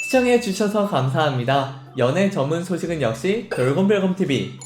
시청해주셔서 감사합니다. 연애 전문 소식은 역시 돌곰별곰TV.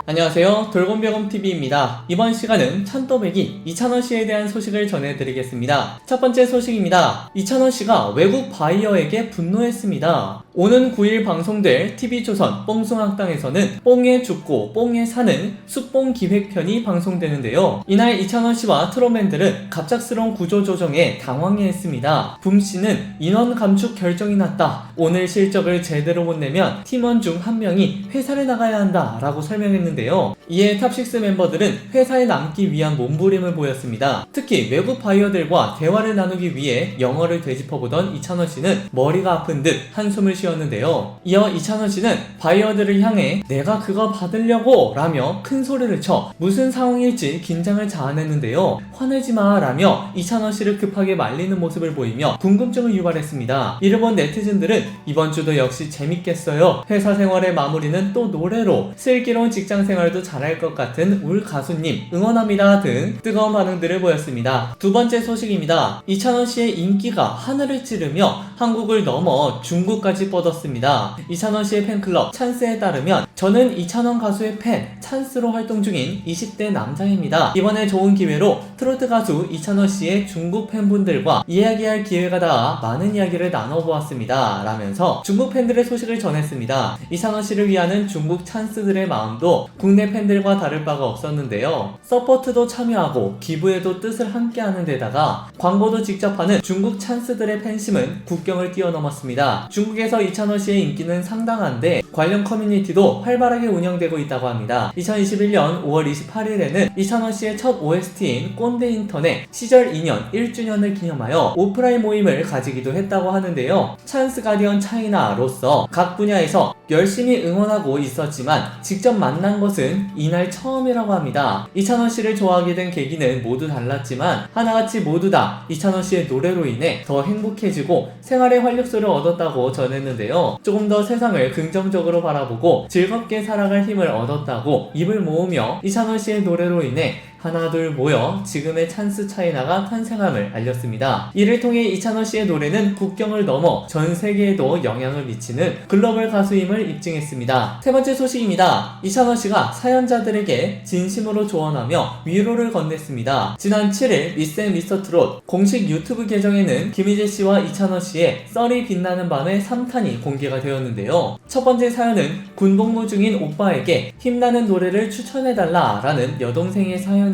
안녕하세요, 돌곰별곰TV입니다. 이번 시간은 찬또배기 이찬원씨에 대한 소식을 전해드리겠습니다. 첫 번째 소식입니다. 이찬원씨가 외국 바이어에게 분노했습니다. 오는 9일 방송될 TV조선 뽕숭악당에서는 뽕에 죽고 뽕에 사는 숲뽕 기획편이 방송되는데요. 이날 이찬원씨와 트롯맨들은 갑작스러운 구조조정에 당황해했습니다. 붐씨는 인원 감축 결정이 났다. 오늘 실적을 제대로 못 내면 팀원 중 한 명이 회사를 나가야 한다 라고 설명했는데요. 이에 탑6 멤버들은 회사에 남기 위한 몸부림을 보였습니다. 특히 외국 바이어들과 대화를 나누기 위해 영어를 되짚어보던 이찬원씨는 머리가 아픈 듯 한숨을 쉬었는데요. 이어 이찬원씨는 바이어들을 향해 내가 그거 받으려고 라며 큰 소리를 쳐 무슨 상황일지 긴장을 자아냈는데요. 화내지마 라며 이찬원씨를 급하게 말리는 모습을 보이며 궁금증을 유발했습니다. 이를 본 네티즌들은 이번 주도 역시 재밌겠어요. 회사 생활의 마무리는 또 노래로, 슬기로운 직장생활도 잘할 것 같은 울 가수님 응원합니다 등 뜨거운 반응들을 보였습니다. 두 번째 소식입니다. 이찬원씨의 인기가 하늘을 찌르며 한국을 넘어 중국까지 뻗었습니다. 이찬원씨의 팬클럽 찬스에 따르면 저는 이찬원 가수의 팬 찬스로 활동 중인 20대 남자입니다. 이번에 좋은 기회로 트로트 가수 이찬원씨의 중국 팬분들과 이야기할 기회가 닿아 많은 이야기를 나눠보았습니다 라면서 중국 팬들의 소식을 전했습니다. 이찬원씨를 위하는 중국 찬스들의 마음도 국내 팬들과 다를 바가 없었는데요. 서포트도 참여하고 기부에도 뜻을 함께하는 데다가 광고도 직접 하는 중국 찬스들의 팬심은 국경을 뛰어넘었습니다. 중국에서 이찬원씨의 인기는 상당한데 관련 커뮤니티도 활발하게 운영되고 있다고 합니다. 2021년 5월 28일에는 이찬원씨의 첫 OST인 꼰대 인터넷 시절 2년 1주년을 기념하여 오프라인 모임을 가지기도 했다고 하는데요. 찬스 가디언 차이나로서 각 분야에서 열심히 응원하고 있었지만 직접 만난 것은 이날 처음이라고 합니다. 이찬원씨를 좋아하게 된 계기는 모두 달랐지만 하나같이 모두 다 이찬원씨의 노래로 인해 더 행복해지고 생활의 활력소를 얻었다고 전했는데요. 조금 더 세상을 긍정적으로 바라보고 즐겁게 살아갈 힘을 얻었다고 입을 모으며 이찬원씨의 노래로 인해 하나 둘 모여 지금의 찬스 차이나가 탄생함을 알렸습니다. 이를 통해 이찬원씨의 노래는 국경을 넘어 전 세계에도 영향을 미치는 글로벌 가수임을 입증했습니다. 세 번째 소식입니다. 이찬원씨가 사연자들에게 진심으로 조언하며 위로를 건넸습니다. 지난 7일 미스앤 미스터트롯 공식 유튜브 계정에는 김희재씨와 이찬원씨의 썰이 빛나는 밤의 3탄이 공개가 되었는데요. 첫 번째 사연은 군복무 중인 오빠에게 힘나는 노래를 추천해달라 라는 여동생의 사연이었습니다.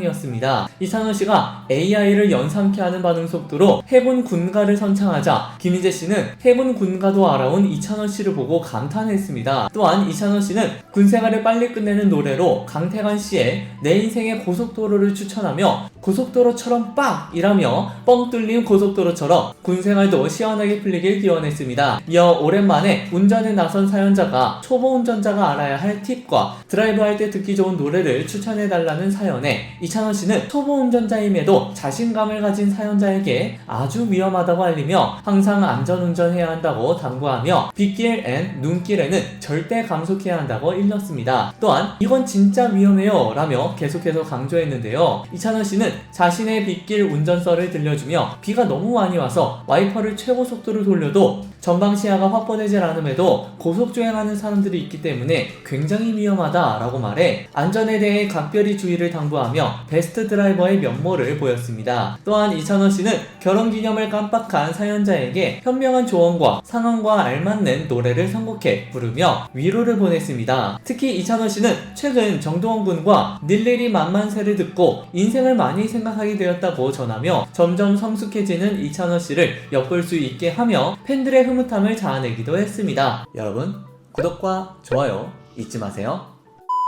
이찬원씨가 AI를 연상케 하는 반응 속도로 해군 군가를 선창하자 김희재씨는 해군 군가도 알아온 이찬원씨를 보고 감탄했습니다. 또한 이찬원씨는 군생활을 빨리 끝내는 노래로 강태관씨의 내 인생의 고속도로를 추천하며 고속도로처럼 빡! 이라며 뻥 뚫린 고속도로처럼 군생활도 시원하게 풀리길 기원했습니다. 이어 오랜만에 운전에 나선 사연자가 초보 운전자가 알아야 할 팁과 드라이브할 때 듣기 좋은 노래를 추천해달라는 사연에 이찬원씨는 초보 운전자임에도 자신감을 가진 사연자에게 아주 위험하다고 알리며 항상 안전운전해야 한다고 당부하며 빗길 앤 눈길에는 절대 감속해야 한다고 일렀습니다. 또한 이건 진짜 위험해요 라며 계속해서 강조했는데요. 이찬원씨는 자신의 빗길 운전설을 들려주며 비가 너무 많이 와서 와이퍼를 최고 속도로 돌려도 전방 시야가 확보되질 않음에도 고속주행하는 사람들이 있기 때문에 굉장히 위험하다 라고 말해 안전에 대해 각별히 주의를 당부하며 베스트 드라이버의 면모를 보였습니다. 또한 이찬원씨는 결혼기념을 깜빡한 사연자에게 현명한 조언과 상황과 알맞는 노래를 선곡해 부르며 위로를 보냈습니다. 특히 이찬원씨는 최근 정동원 군과 일일이 만만세를 듣고 인생을 많이 생각하게 되었다고 전하며 점점 성숙해지는 이찬원씨를 엿볼 수 있게 하며 팬들의 흐뭇함을 자아내기도 했습니다. 여러분 구독과 좋아요 잊지 마세요.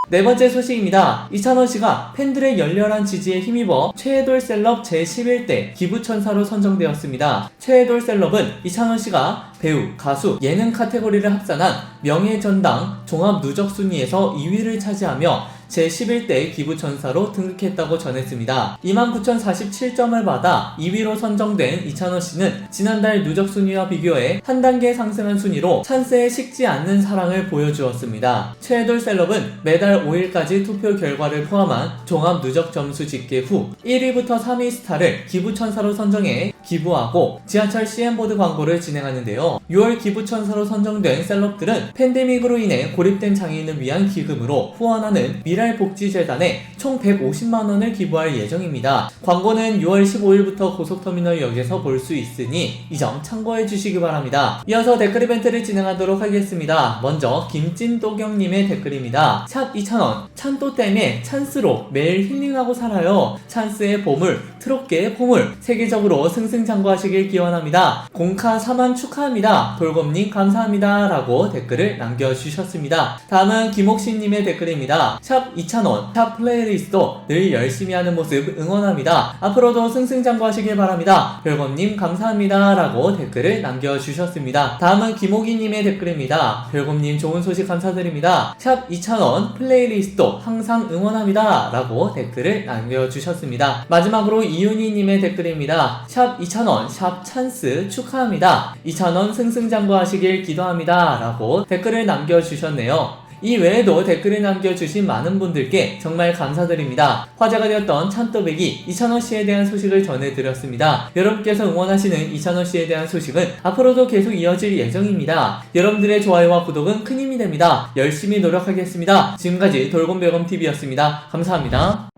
네 번째 소식입니다. 이찬원씨가 팬들의 열렬한 지지에 힘입어 최애돌 셀럽 제11대 기부천사로 선정되었습니다. 최애돌 셀럽은 이찬원씨가 배우, 가수, 예능 카테고리를 합산한 명예전당 종합 누적 순위에서 2위를 차지하며 제11대 기부천사로 등극했다고 전했습니다. 29,047점을 받아 2위로 선정된 이찬원씨는 지난달 누적 순위와 비교해 한 단계 상승한 순위로 찬스에 식지 않는 사랑을 보여주었습니다. 최애돌 셀럽은 매달 5일까지 투표 결과를 포함한 종합 누적 점수 집계 후 1위부터 3위 스타를 기부천사로 선정해 기부하고 지하철 CM보드 광고를 진행하는데요. 6월 기부천사로 선정된 셀럽들은 팬데믹으로 인해 고립된 장애인을 위한 기금으로 후원하는 미랄복지재단에 총 150만원을 기부할 예정입니다. 광고는 6월 15일부터 고속터미널역에서 볼 수 있으니 이 점 참고해 주시기 바랍니다. 이어서 댓글 이벤트를 진행하도록 하겠습니다. 먼저 김찐도경님의 댓글입니다. 샵 2000원, 찬또 때문에 찬스로 매일 힐링하고 살아요. 찬스의 보물, 트롯계의 보물, 세계적으로 승승장구하시길 기원합니다. 공카 4만 축하합니다. 돌검님 감사합니다. 라고 댓글을 남겨주셨습니다. 다음은 김옥신님의 댓글입니다. 샵 2000원, 샵 플레이리스트도 늘 열심히 하는 모습 응원합니다. 앞으로도 승승장구하시길 바랍니다. 별검님 감사합니다. 라고 댓글을 남겨주셨습니다. 다음은 김옥희님의 댓글입니다. 별검님 좋은 소식 감사드립니다. 샵 2000원, 플레이리스트도 항상 응원합니다. 라고 댓글을 남겨주셨습니다. 마지막으로 이윤희님의 댓글입니다. 샵 2000원, 샵 찬스 축하합니다. 2000원 승승장구하시길 기도합니다. 라고 댓글을 남겨주셨네요. 이 외에도 댓글을 남겨주신 많은 분들께 정말 감사드립니다. 화제가 되었던 찬또배기 이찬원씨에 대한 소식을 전해드렸습니다. 여러분께서 응원하시는 이찬원씨에 대한 소식은 앞으로도 계속 이어질 예정입니다. 여러분들의 좋아요와 구독은 큰 힘이 됩니다. 열심히 노력하겠습니다. 지금까지 돌곰별검TV였습니다. 감사합니다.